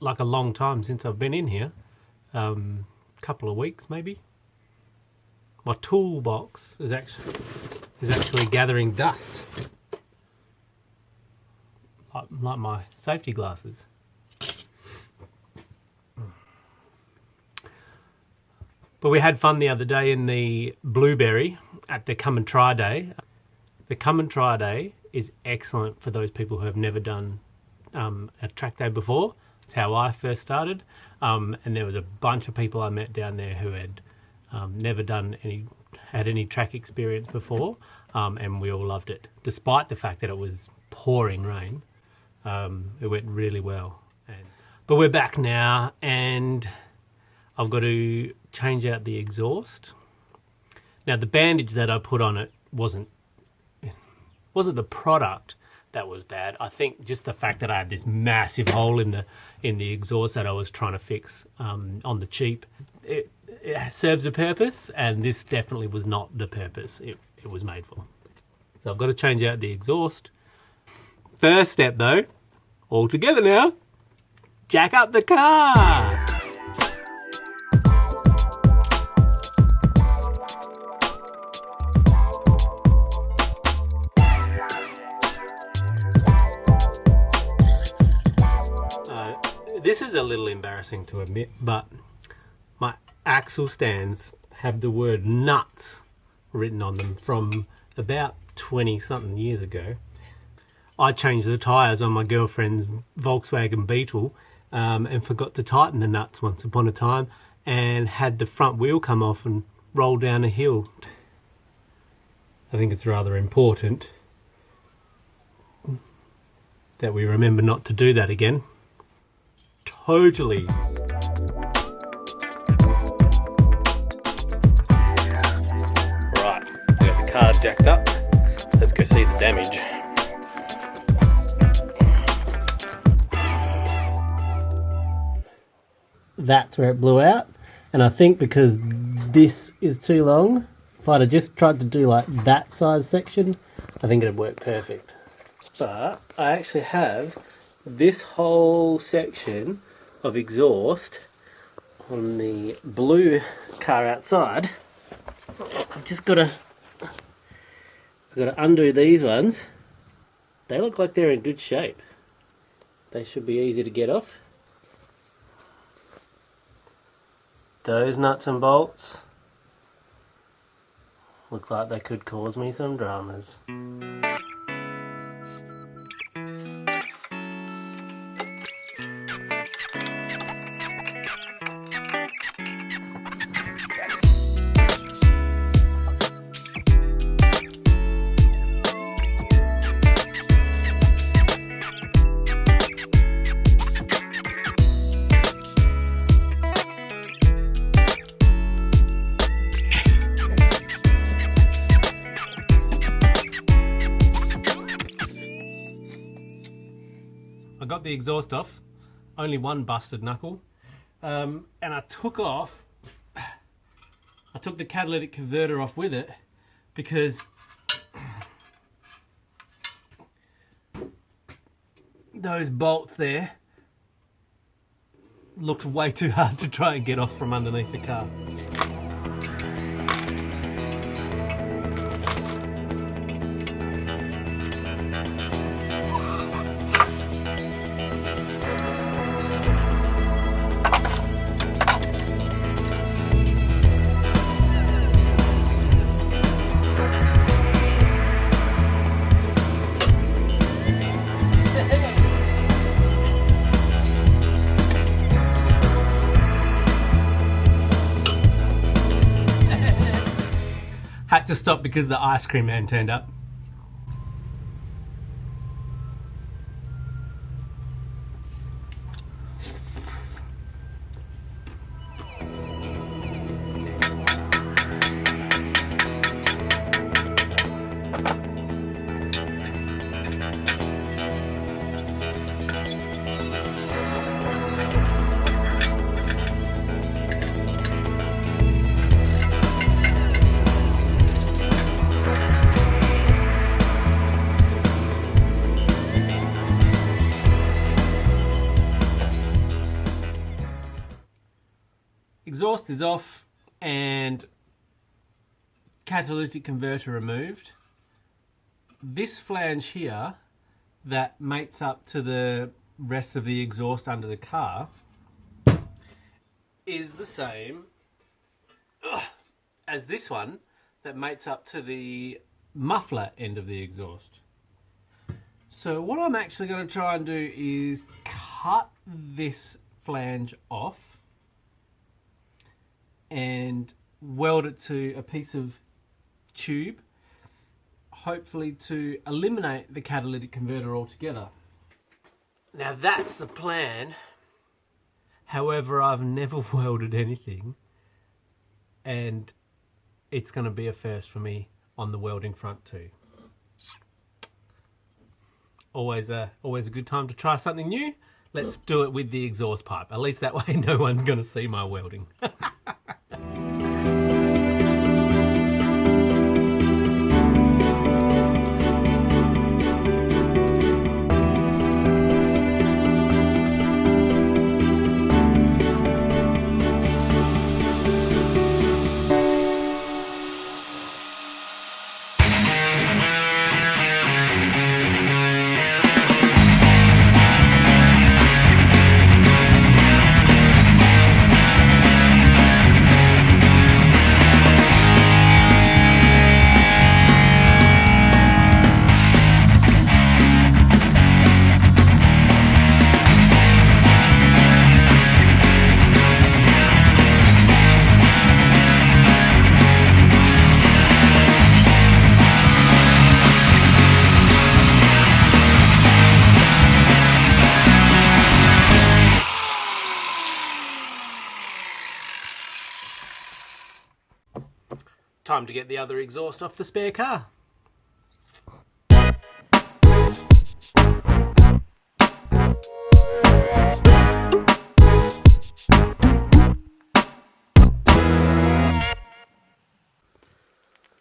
like a long time since I've been in here. Couple of weeks maybe. My toolbox is actually gathering dust, like my safety glasses. But we had fun the other day in the Blueberry at the Come and Try Day. The Come and Try Day is excellent for those people who have never done a track day before. It's how I first started, and there was a bunch of people I met down there who had never had any track experience before, and we all loved it, despite the fact that it was pouring rain. It went really well. But we're back now, and I've got to change out the exhaust. Now, the bandage that I put on it wasn't the product that was bad. I think just the fact that I had this massive hole in the exhaust that I was trying to fix on the cheap. It serves a purpose, and this definitely was not the purpose it was made for. So I've got to change out the exhaust. First step though, all together now, jack up the car. This is a little embarrassing to admit, but my axle stands have the word nuts written on them from about 20 something years ago. I changed the tyres on my girlfriend's Volkswagen Beetle and forgot to tighten the nuts once upon a time, and had the front wheel come off and roll down a hill. I think it's rather important that we remember not to do that again. Totally. Right, we got the car jacked up. Let's go see the damage. That's where it blew out, and I think because this is too long, if I'd have just tried to do like that size section, I think it'd work perfect. But I actually have this whole section of exhaust on the blue car outside. I've just got to undo these ones. They look like they're in good shape. They should be easy to get off. Those nuts and bolts look like they could cause me some dramas. I got the exhaust off, only one busted knuckle, and I took the catalytic converter off with it because those bolts there looked way too hard to try and get off from underneath the car. Had to stop because the ice cream man turned up. exhaust is off and catalytic converter removed. This flange here that mates up to the rest of the exhaust under the car is the same as this one that mates up to the muffler end of the exhaust. So what I'm actually going to try and do is cut this flange off and weld it to a piece of tube, hopefully to eliminate the catalytic converter altogether. Now that's the plan. However, I've never welded anything, and it's going to be a first for me on the welding front too. Always a good time to try something new. Let's do it with the exhaust pipe. At least that way no one's going to see my welding. Time to get the other exhaust off the spare car.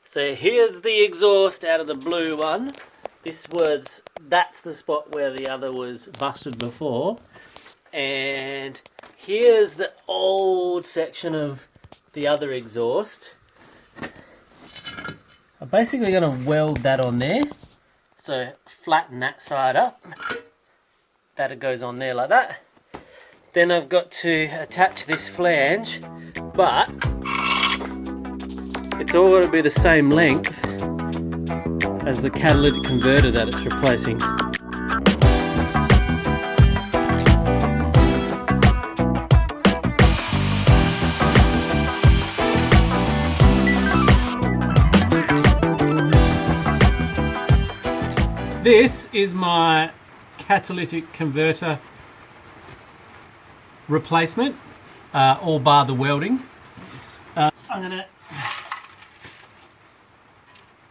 So here's the exhaust out of the blue one. That's the spot where the other was busted before. And here's the old section of the other exhaust. I'm basically going to weld that on there. So flatten that side up. That goes on there like that. Then I've got to attach this flange, but it's all got to be the same length as the catalytic converter that it's replacing. This is my catalytic converter replacement, all bar the welding. I'm going to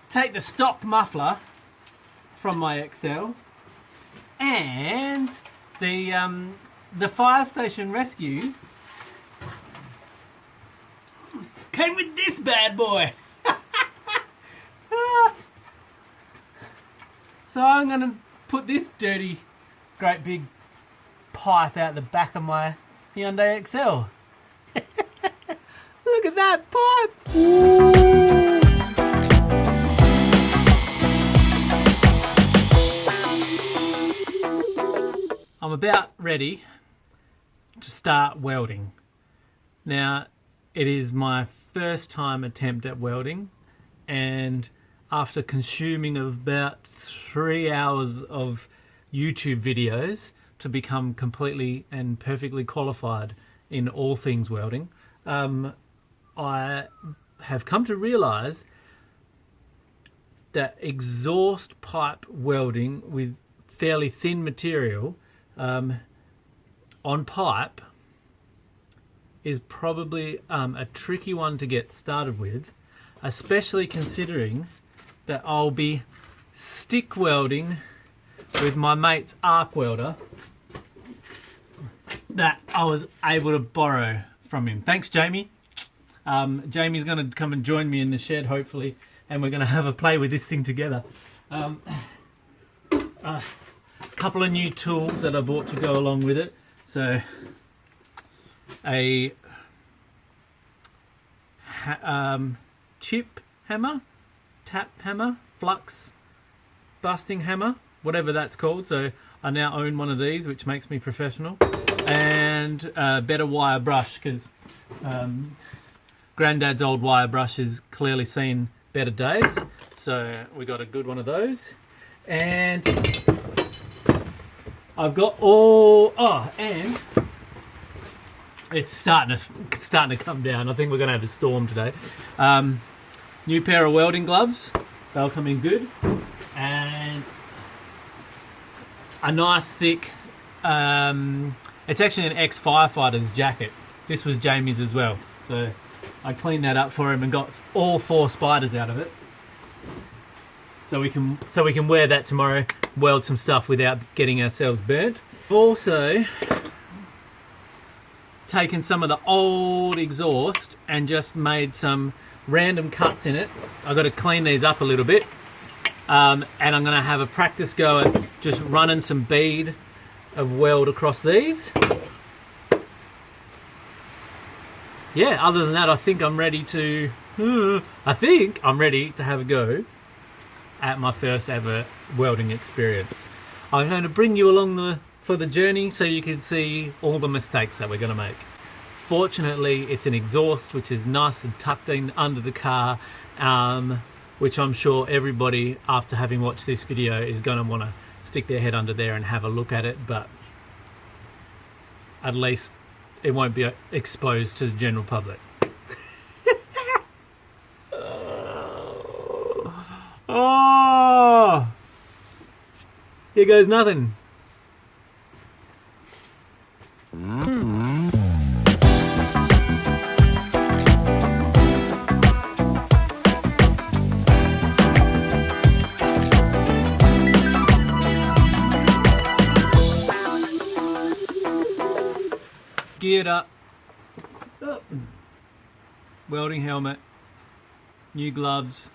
take the stock muffler from my Excel and the fire station rescue came with this bad boy. So I'm going to put this dirty, great big pipe out the back of my Hyundai Excel. Look at that pipe! Ooh. I'm about ready to start welding. Now, it is my first time attempt at welding, and after consuming about 3 hours of YouTube videos to become completely and perfectly qualified in all things welding, I have come to realize that exhaust pipe welding with fairly thin material on pipe is probably a tricky one to get started with, especially considering that I'll be stick welding with my mate's arc welder that I was able to borrow from him. Thanks, Jamie. Jamie's going to come and join me in the shed, hopefully, and we're going to have a play with this thing together. A couple of new tools that I bought to go along with it. So a chip hammer, tap hammer, flux busting hammer, whatever that's called. So I now own one of these, which makes me professional. And a better wire brush, because Granddad's old wire brush has clearly seen better days. So we got a good one of those. And I've got all, and it's starting to come down. I think we're going to have a storm today. New pair of welding gloves. They'll come in good. And a nice thick, it's actually an ex-firefighter's jacket. This was Jamie's as well. So I cleaned that up for him and got all 4 spiders out of it. So we can wear that tomorrow, weld some stuff without getting ourselves burnt. Also taken some of the old exhaust and just made some random cuts in it. I've got to clean these up a little bit. And I'm going to have a practice go at just running some bead of weld across these. Yeah, other than that, I think I'm ready to have a go at my first ever welding experience. I'm going to bring you along for the journey so you can see all the mistakes that we're going to make. Fortunately, it's an exhaust which is nice and tucked in under the car, which I'm sure everybody, after having watched this video, is going to want to stick their head under there and have a look at it, but at least it won't be exposed to the general public. Oh, here goes nothing. Geared up. Welding helmet, new gloves.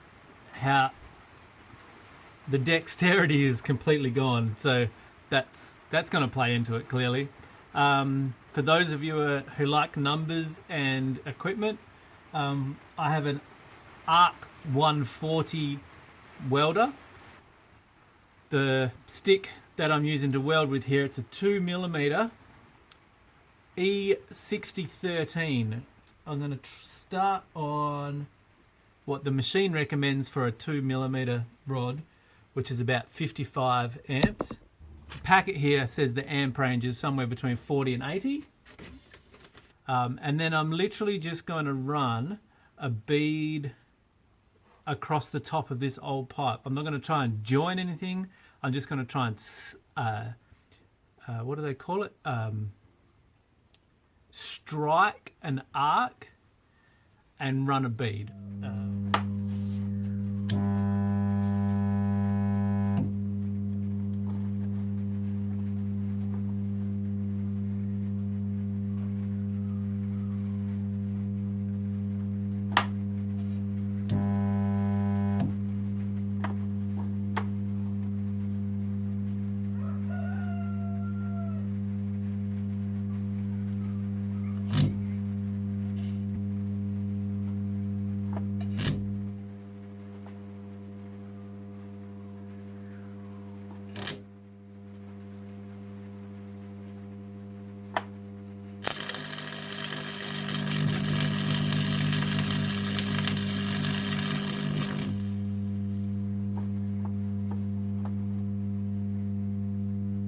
How the dexterity is completely gone, so that's going to play into it clearly. For those of you who like numbers and equipment, I have an Arc 140 welder. The stick that I'm using to weld with here, it's a 2mm Ep16. I'm going to start on what the machine recommends for a 2mm rod, which is about 55 amps. The packet here says the amp range is somewhere between 40 and 80. And then I'm literally just going to run a bead across the top of this old pipe. I'm not going to try and join anything. I'm just going to try and, what do they call it? Strike an arc and run a bead.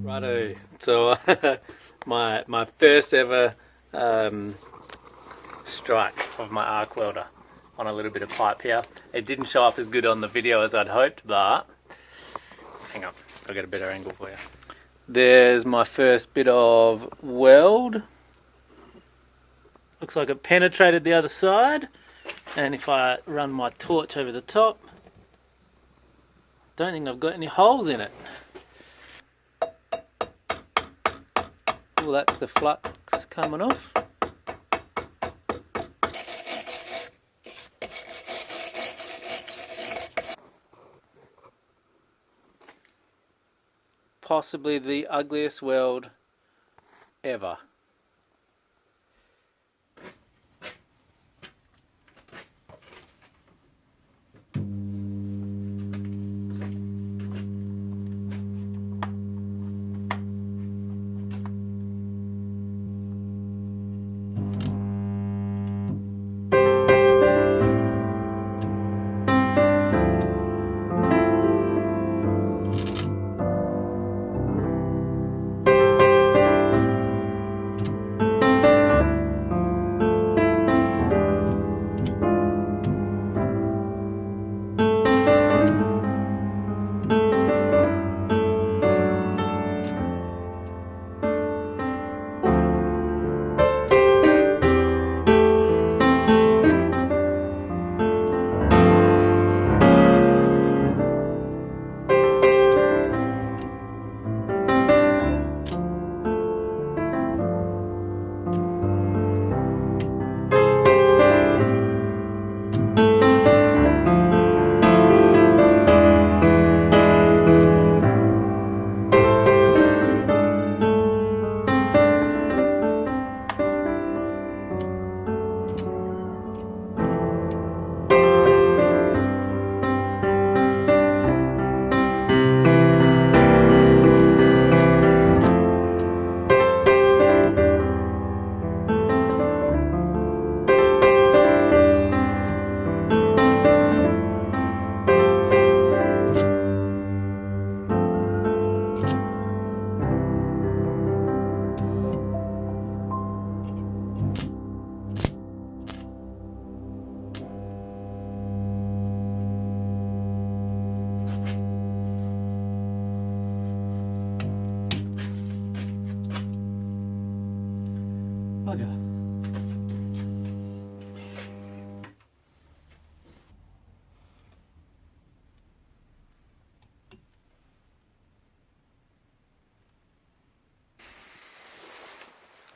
Righto, so my first ever strike of my arc welder on a little bit of pipe here. It didn't show up as good on the video as I'd hoped, but hang on, I'll get a better angle for you. There's my first bit of weld. Looks like it penetrated the other side, and if I run my torch over the top, don't think I've got any holes in it. Well, that's the flux coming off. Possibly the ugliest weld ever.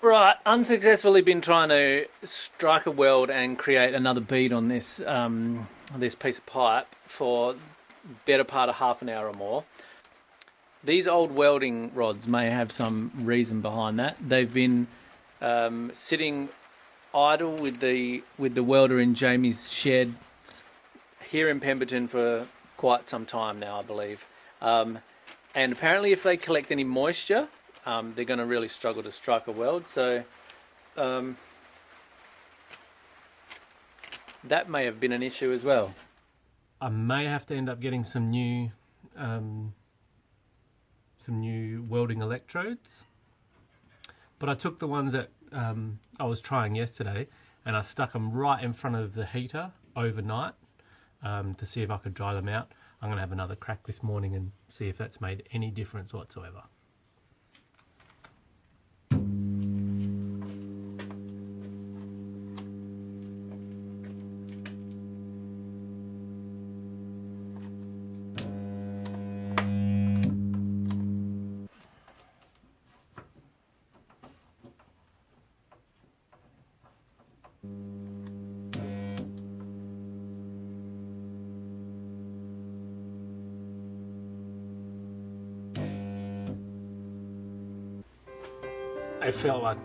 Right, unsuccessfully been trying to strike a weld and create another bead on this this piece of pipe for better part of half an hour or more. These old welding rods may have some reason behind that. They've been sitting idle with the welder in Jamie's shed here in Pemberton for quite some time now, I believe. And apparently if they collect any moisture, they're going to really struggle to strike a weld. So that may have been an issue as well. I may have to end up getting some new welding electrodes. But I took the ones that I was trying yesterday and I stuck them right in front of the heater overnight to see if I could dry them out. I'm going to have another crack this morning and see if that's made any difference whatsoever. I felt like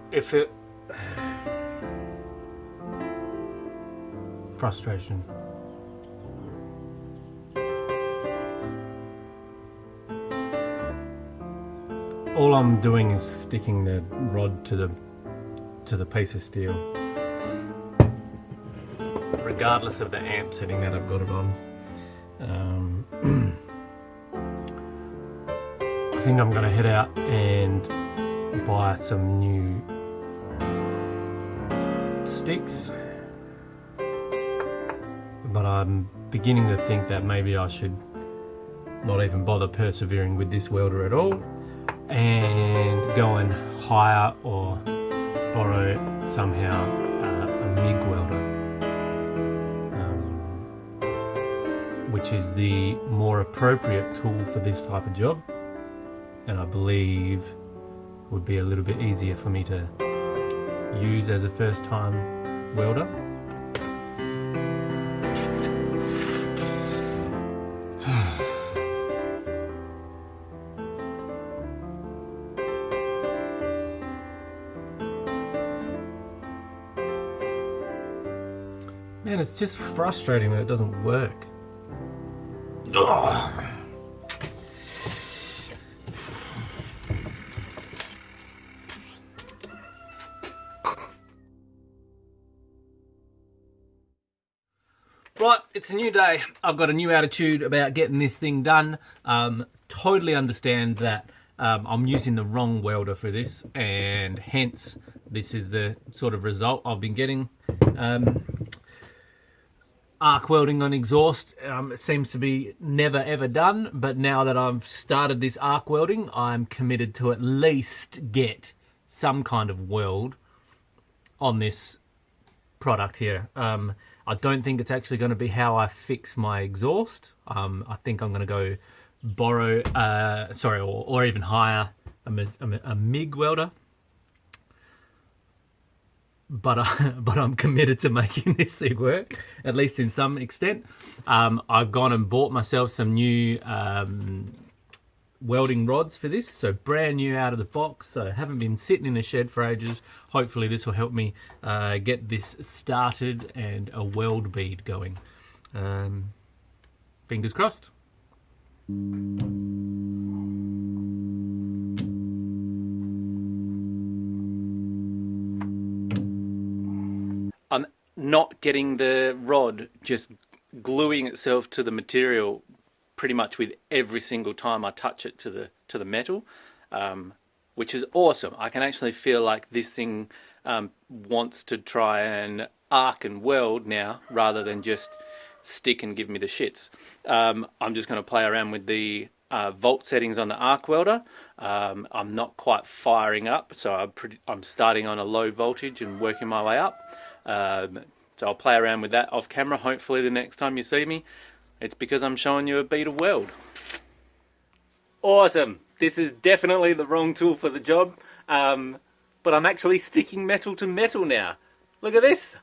frustration. All I'm doing is sticking the rod to the piece of steel, regardless of the amp setting that I've got it on. I think I'm going to head out and buy some new sticks, but I'm beginning to think that maybe I should not even bother persevering with this welder at all and go and hire or borrow somehow a MIG welder, which is the more appropriate tool for this type of job, and I believe would be a little bit easier for me to use as a first time welder. Man, it's just frustrating when it doesn't work. Ugh. Right, it's a new day. I've got a new attitude about getting this thing done. Totally understand that I'm using the wrong welder for this, and hence this is the sort of result I've been getting. Arc welding on exhaust seems to be never ever done, but now that I've started this arc welding, I'm committed to at least get some kind of weld on this product here. I don't think it's actually going to be how I fix my exhaust. I think I'm going to go borrow, or even hire a MIG welder. But I'm committed to making this thing work, at least in some extent. I've gone and bought myself some new welding rods for this, so brand new out of the box, so haven't been sitting in the shed for ages. Hopefully this will help me get this started and a weld bead going. Fingers crossed. I'm not getting the rod just gluing itself to the material pretty much with every single time I touch it to the metal, which is awesome. I can actually feel like this thing wants to try and arc and weld now rather than just stick and give me the shits. I'm just going to play around with the volt settings on the arc welder. I'm not quite firing up, so I'm starting on a low voltage and working my way up. So I'll play around with that off camera. Hopefully the next time you see me, it's because I'm showing you a bead of weld. Awesome. This is definitely the wrong tool for the job. but I'm actually sticking metal to metal now. Look at this.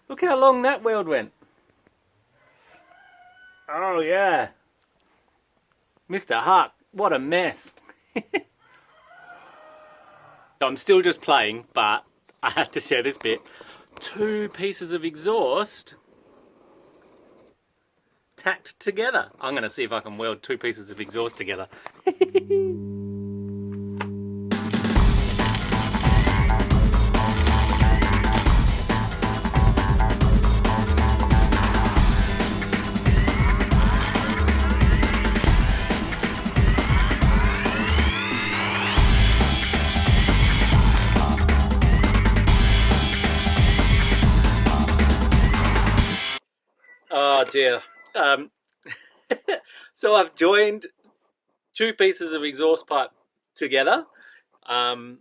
Look how long that weld went. Oh yeah. Mr. Huck, what a mess. I'm still just playing, but I have to share this bit. 2 pieces of exhaust tacked together. I'm going to see if I can weld 2 pieces of exhaust together. Oh dear. So I've joined 2 pieces of exhaust pipe together. I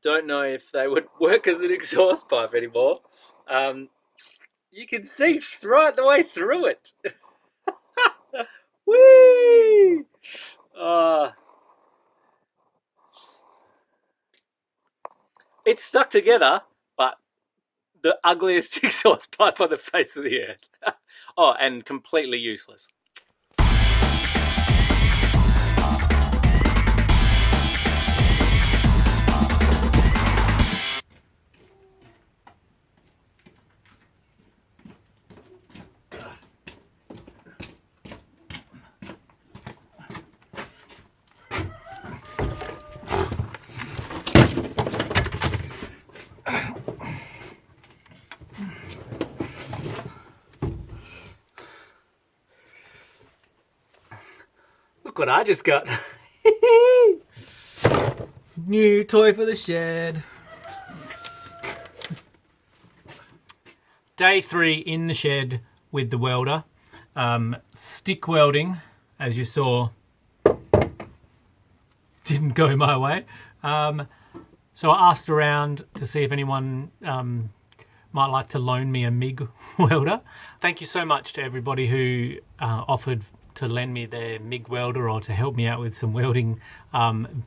don't know if they would work as an exhaust pipe anymore. You can see right the way through it. Whee! It's stuck together, but the ugliest exhaust pipe on the face of the earth. Oh, and completely useless. Look what I just got. New toy for the shed. Day 3 in the shed with the welder. Stick welding, as you saw, didn't go my way. So I asked around to see if anyone might like to loan me a MIG welder. Thank you so much to everybody who offered to lend me their MIG welder or to help me out with some welding.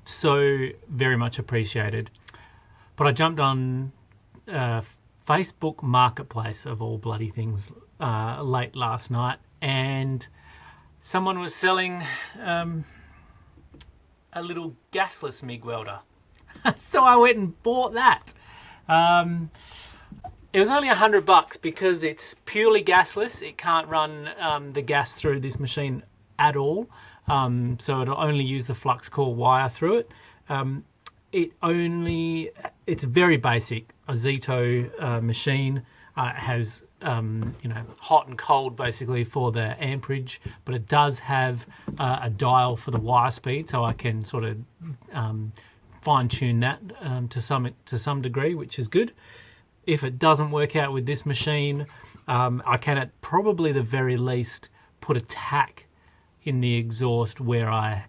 So very much appreciated. But I jumped on Facebook Marketplace, of all bloody things, late last night, and someone was selling a little gasless MIG welder. So I went and bought that. It was only $100 because it's purely gasless. It can't run the gas through this machine at all. So it'll only use the flux core wire through it. It's very basic. A Zito machine has hot and cold basically for the amperage, but it does have a dial for the wire speed, so I can sort of fine tune that to some degree, which is good. If it doesn't work out with this machine, I can at probably the very least put a tack in the exhaust where I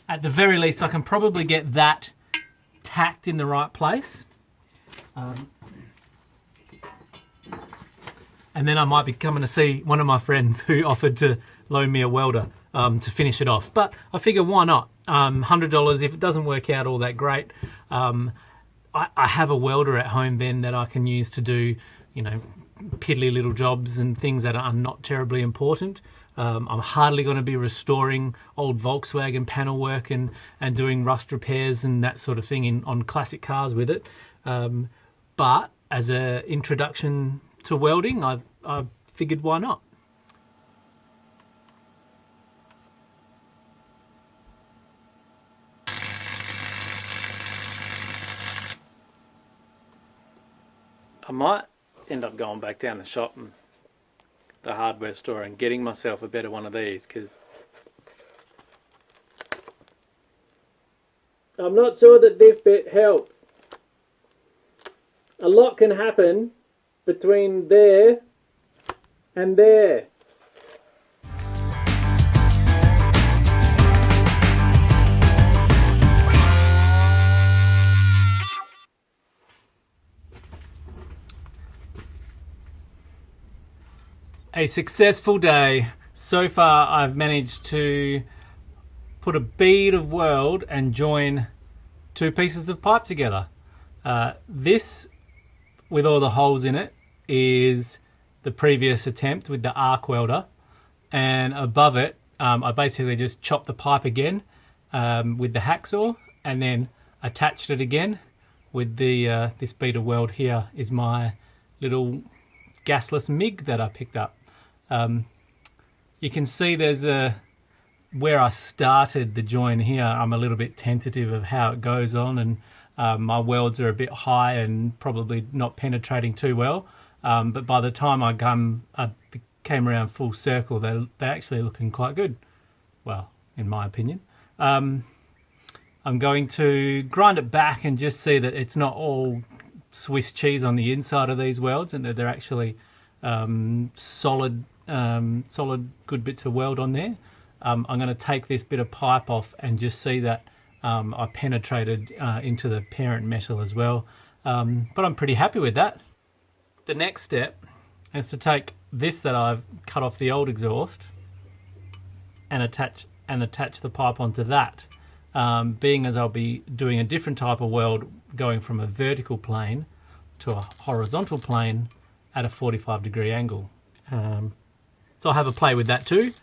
at the very least I can probably get that tacked in the right place. And then I might be coming to see one of my friends who offered to loan me a welder to finish it off. But I figure, why not? $100, if it doesn't work out all that great, I have a welder at home then that I can use to do, piddly little jobs and things that are not terribly important. I'm hardly going to be restoring old Volkswagen panel work and doing rust repairs and that sort of thing on classic cars with it. But as an introduction to welding, I figured, why not? I might end up going back down the shop and the hardware store and getting myself a better one of these, because I'm not sure that this bit helps. A lot can happen between there and there. A successful day. So far I've managed to put a bead of weld and join two pieces of pipe together. This, with all the holes in it, is the previous attempt with the arc welder, and above it I basically just chopped the pipe again with the hacksaw and then attached it again with the this bead of weld. Here is my little gasless MIG that I picked up. You can see there's where I started the join here. I'm a little bit tentative of how it goes on, and my welds are a bit high and probably not penetrating too well. But by the time I came around full circle, they're actually looking quite good. Well, in my opinion. I'm going to grind it back and just see that it's not all Swiss cheese on the inside of these welds, and that they're actually solid good bits of weld on there. I'm going to take this bit of pipe off and just see that I penetrated into the parent metal as well. But I'm pretty happy with that. The next step is to take this that I've cut off the old exhaust and attach the pipe onto that. Being as I'll be doing a different type of weld, going from a vertical plane to a horizontal plane at a 45-degree angle. So I'll have a play with that too.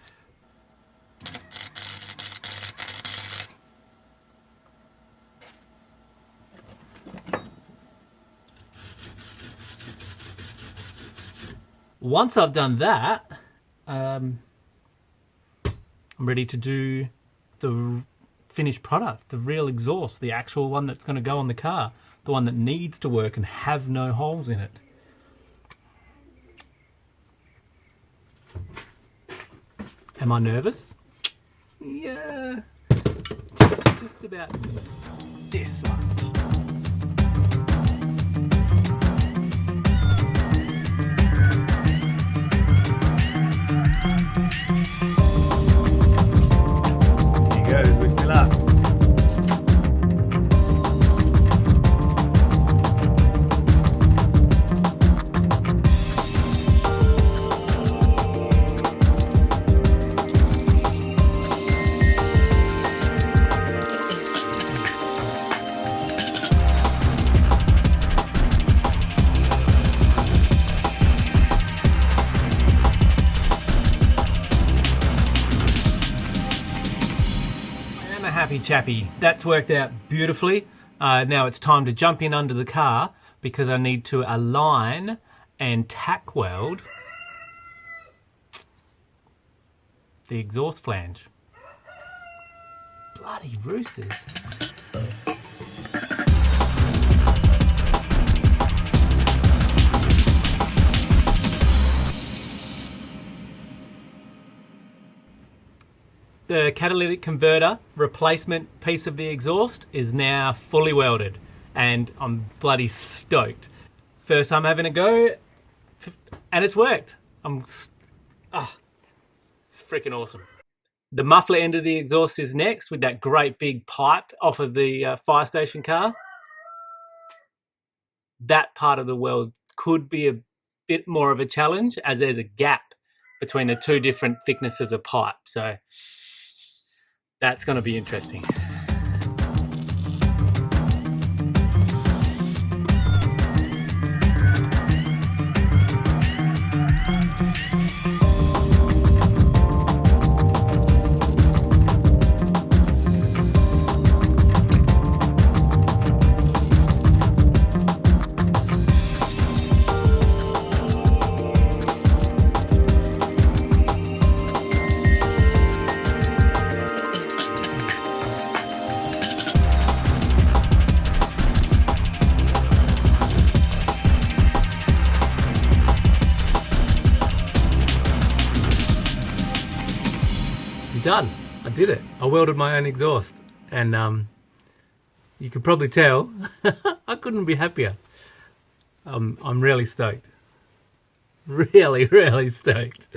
Once I've done that, I'm ready to do the finished product, the real exhaust, the actual one that's going to go on the car, the one that needs to work and have no holes in it. Am I nervous? Yeah, just about this much. There he goes, wish me luck. Happy chappy. That's worked out beautifully. Now it's time to jump in under the car because I need to align and tack weld the exhaust flange. Bloody roosters. The catalytic converter replacement piece of the exhaust is now fully welded, and I'm bloody stoked. First time having a go, and it's worked. It's freaking awesome. The muffler end of the exhaust is next, with that great big pipe off of the fire station car. That part of the weld could be a bit more of a challenge, as there's a gap between the two different thicknesses of pipe. So that's going to be interesting. Done. I did it. I welded my own exhaust, and you could probably tell I couldn't be happier. I'm really stoked. Really stoked.